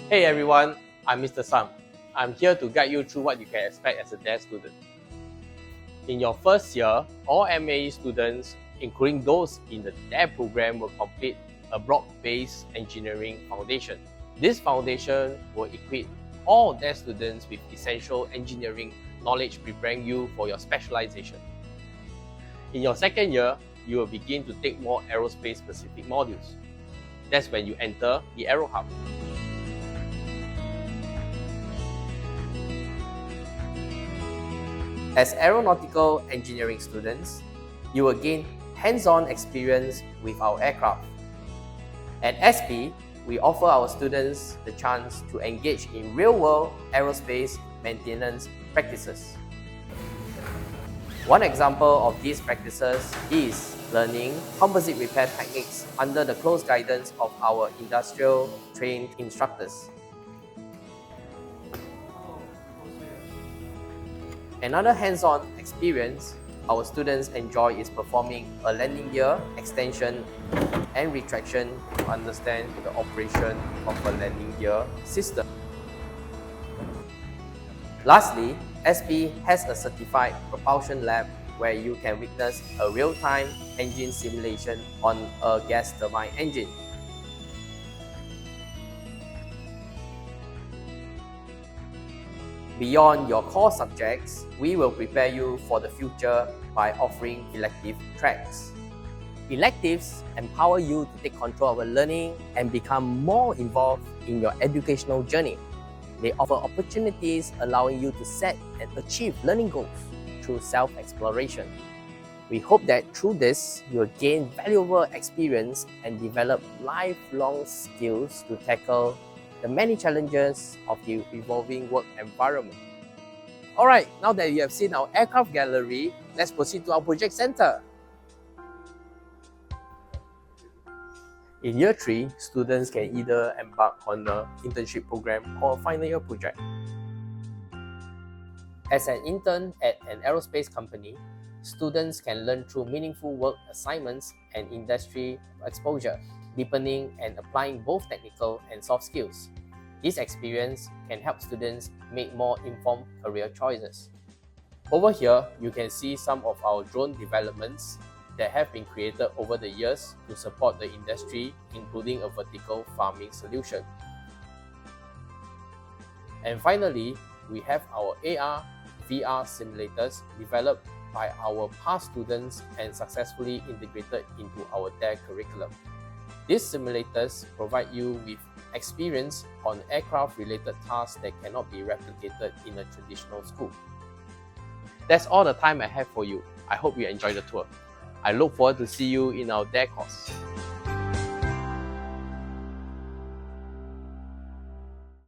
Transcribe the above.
Hey everyone, I'm Mr. Sam. I'm here to guide you through what you can expect as a DARE student. In your first year, all MAE students, including those in the DARE program, will complete a broad-based engineering foundation. This foundation will equip all DARE students with essential engineering knowledge, preparing you for your specialization. In your second year, you will begin to take more aerospace-specific modules. That's when you enter the Aero Hub. As aeronautical engineering students, you will gain hands-on experience with our aircraft. At SP, we offer our students the chance to engage in real-world aerospace maintenance practices. One example of these practices is learning composite repair techniques under the close guidance of our industrial trained instructors. Another hands-on experience our students enjoy is performing a landing gear extension and retraction to understand the operation of a landing gear system. Lastly, SP has a certified propulsion lab where you can witness a real-time engine simulation on a gas turbine engine. Beyond your core subjects, we will prepare you for the future by offering elective tracks. Electives empower you to take control of your learning and become more involved in your educational journey. They offer opportunities allowing you to set and achieve learning goals through self-exploration. We hope that through this, you'll gain valuable experience and develop lifelong skills to tackle the many challenges of the evolving work environment. Alright, now that you have seen our aircraft gallery, let's proceed to our project center. In Year 3, students can either embark on an internship program or a final year project. As an intern at an aerospace company, students can learn through meaningful work assignments and industry exposure, deepening and applying both technical and soft skills. This experience can help students make more informed career choices. Over here, you can see some of our drone developments that have been created over the years to support the industry, including a vertical farming solution. And finally, we have our AR, VR simulators developed by our past students and successfully integrated into our DARE curriculum. These simulators provide you with experience on aircraft-related tasks that cannot be replicated in a traditional school. That's all the time I have for you. I hope you enjoyed the tour. I look forward to see you in our DARE course.